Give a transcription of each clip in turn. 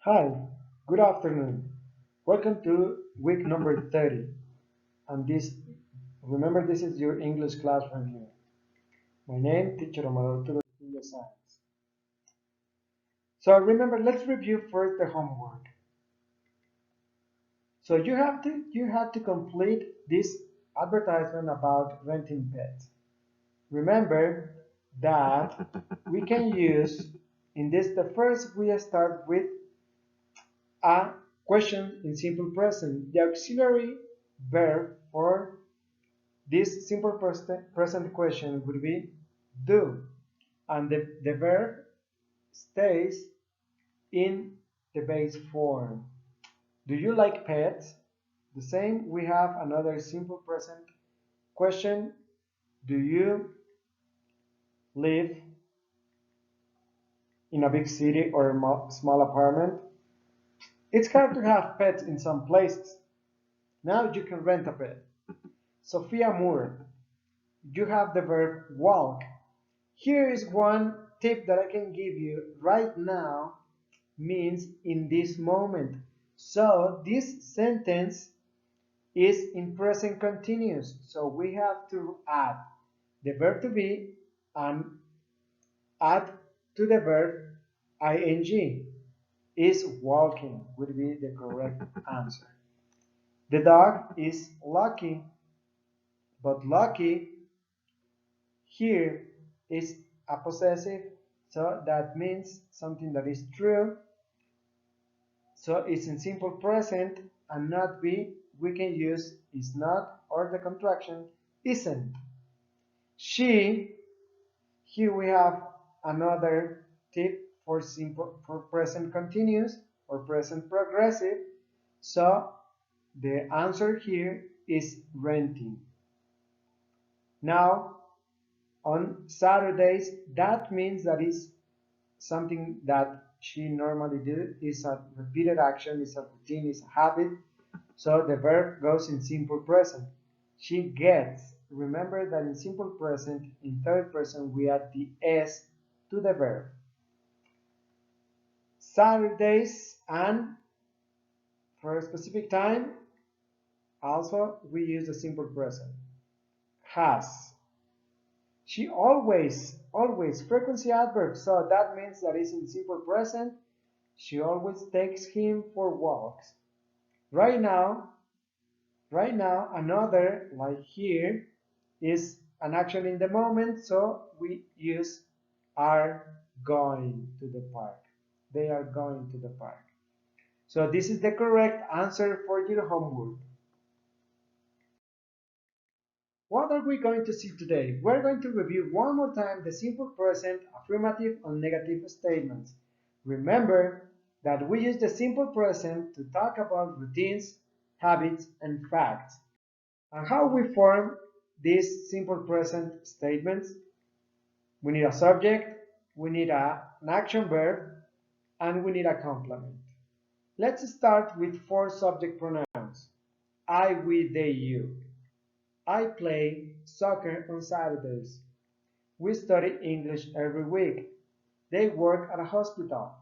Hi, good afternoon. Welcome to week number 30. And remember, this is your English classroom here. My name, Teacher Amador English Science. So remember, let's review first the homework. So you have to complete this advertisement about renting pets. Remember that we can use in this the first we start with a question in simple present. The auxiliary verb for this simple present question would be do, and the verb stays in the base form. Do you like pets? The same, we have another simple present question. Do you live in a big city or a small apartment? It's hard to have pets in some places. Now you can rent a pet. Sophia Moore, you have the verb walk. Here is one tip that I can give you right now means in this moment. So this sentence is in present continuous. So we have to add the verb to be and add to the verb ing. Is walking would be the correct answer. The dog is lucky, but lucky here is a possessive, so that means something that is true. So it's in simple present and not be. We can use is not or the contraction isn't. She, here we have another tip for simple for present continuous or present progressive. So the answer here is renting. Now on Saturdays, that means that is something that she normally do, is a repeated action, is a routine, is a habit. So the verb goes in simple present. She gets. Remember that in simple present, in third person, we add the s to the verb. Saturdays and for a specific time, also we use the simple present. Has. She always, frequency adverb, so that means that is in simple present. She always takes him for walks. Right now, another, like here, is an action in the moment, so we use are going to the park. They are going to the park. So this is the correct answer for your homework. What are we going to see today? We're going to review one more time the simple present, affirmative, and negative statements. Remember that we use the simple present to talk about routines, habits, and facts. And how we form these simple present statements? We need a subject, we need an action verb, and we need a complement. Let's start with four subject pronouns. I, we, they, you. I play soccer on Saturdays. We study English every week. They work at a hospital.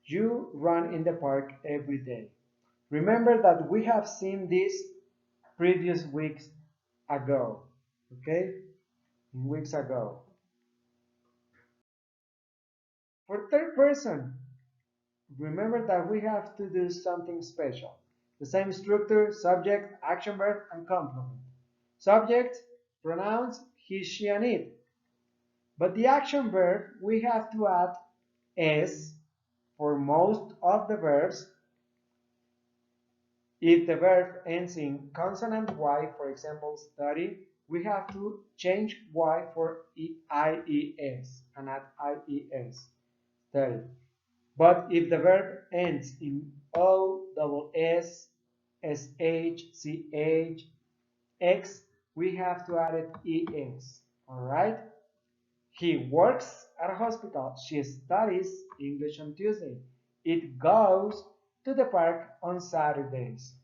You run in the park every day. Remember that we have seen this previous weeks ago. Okay? Weeks ago. For third person, remember that we have to do something special. The same structure, subject, action verb, and complement. Subject, pronouns, he, she, and it. But the action verb, we have to add s for most of the verbs. If the verb ends in consonant y, for example, study, we have to change y for ies and add ies, study. But if the verb ends in o, double s, sh, ch, x, we have to add it es. All right? He works at a hospital. She studies English on Tuesday. It goes to the park on Saturdays.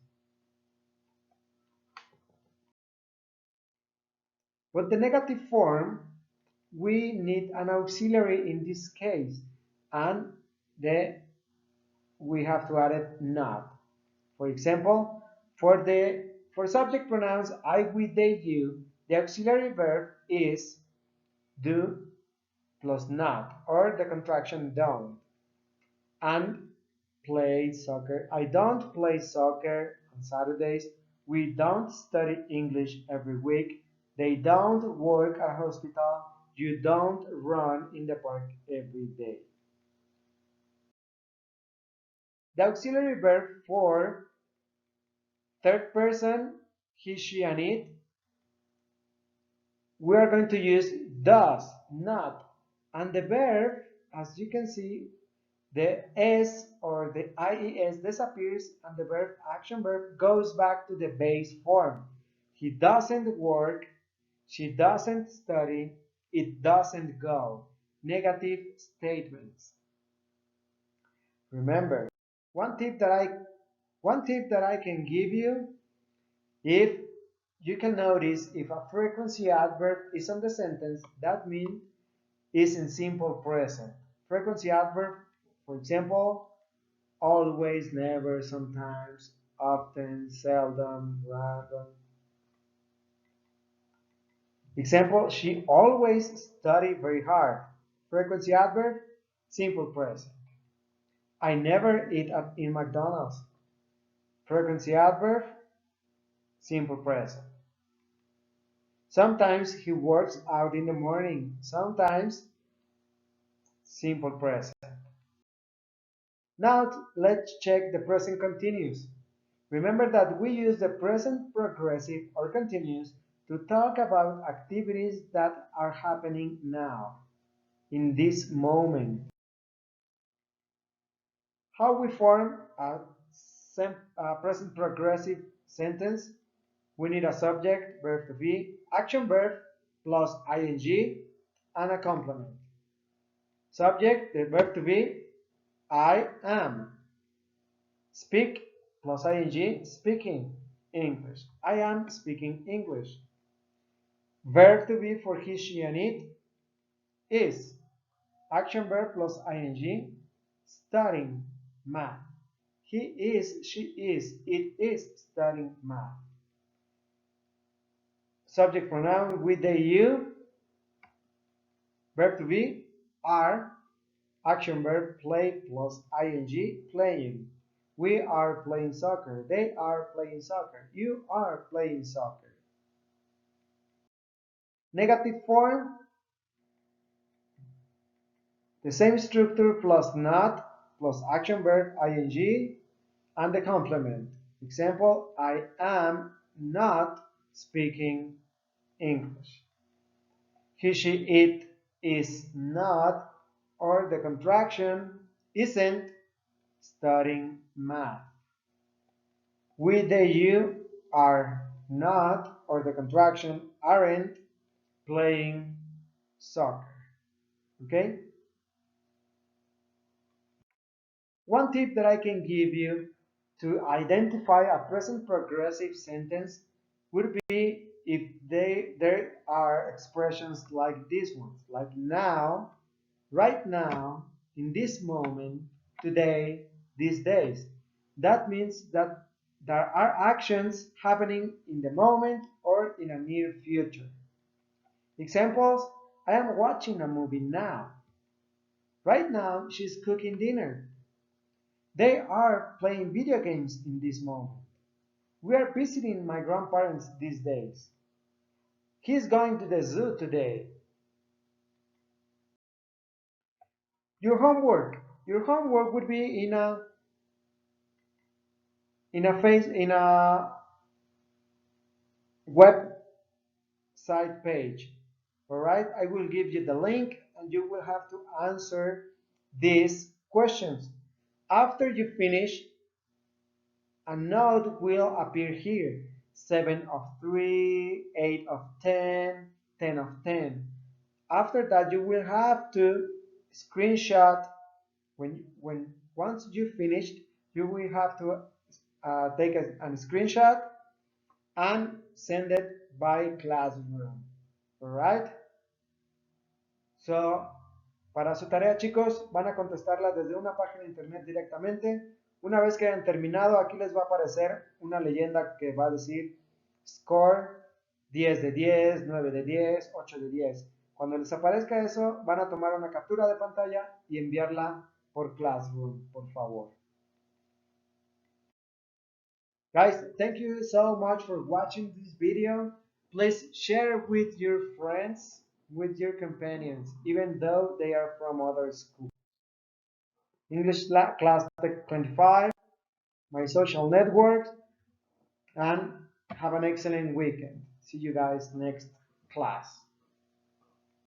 But the negative form, we need an auxiliary in this case. And the we have to add it not. For example, for subject pronouns I, we, they, you, the auxiliary verb is do plus not, or the contraction don't. And play soccer. I don't play soccer on Saturdays. We don't study English every week. They don't work at a hospital. You don't run in the park every day. The auxiliary verb for third person, he, she, and it, we are going to use does, not. And the verb, as you can see, the S or the IES disappears and the verb action verb goes back to the base form. He doesn't work, she doesn't study, it doesn't go. Negative statements. Remember, one tip that I one tip that I can give you, if you can notice if a frequency adverb is on the sentence, that means it's in simple present. Frequency adverb, for example, always, never, sometimes, often, seldom, random. Example, she always studied very hard. Frequency adverb, simple present. I never eat in McDonald's. Frequency adverb, simple present. Sometimes he works out in the morning. Sometimes, simple present. Now let's check the present continuous. Remember that we use the present progressive or continuous to talk about activities that are happening now, in this moment. How we form a present progressive sentence? We need a subject, verb to be, action verb plus ing, and a complement. Subject, the verb to be, I am. Speak plus ing, speaking English. I am speaking English. Verb to be for he, she, and it is. Action verb plus ing, studying math. He is, she is, it is studying math. Subject pronoun we, they, you. Verb to be are. Action verb play plus ing, playing. We are playing soccer. They are playing soccer. You are playing soccer. Negative form, the same structure plus not plus action verb ing and the complement. Example, I am not speaking English. He, she, it is not, or the contraction isn't studying math. We, they, you are not, or the contraction aren't playing soccer. Okay? One tip that I can give you to identify a present progressive sentence would be if there are expressions like these ones, like now, right now, in this moment, today, these days. That means that there are actions happening in the moment or in a near future. Examples, I am watching a movie now. Right now, she's cooking dinner. They are playing video games in this moment. We are visiting my grandparents these days. He's going to the zoo today. Your homework. Your homework would be in a website page. All right, I will give you the link and you will have to answer these questions. After you finish, a note will appear here. 7 of 3, 8 of 10, 10 of 10. After that, you will have to screenshot when once you finished, you will have to take a screenshot and send it by classroom. All right. So Para su tarea, chicos, van a contestarla desde una página de internet directamente. Una vez que hayan terminado, aquí les va a aparecer una leyenda que va a decir score 10 de 10, 9 de 10, 8 de 10. Cuando les aparezca eso, van a tomar una captura de pantalla y enviarla por Classroom, por favor. Guys, thank you so much for watching this video. Please share with your friends, with your companions, even though they are from other schools. English Class Tech 25, my social networks, and have an excellent weekend. See you guys next class.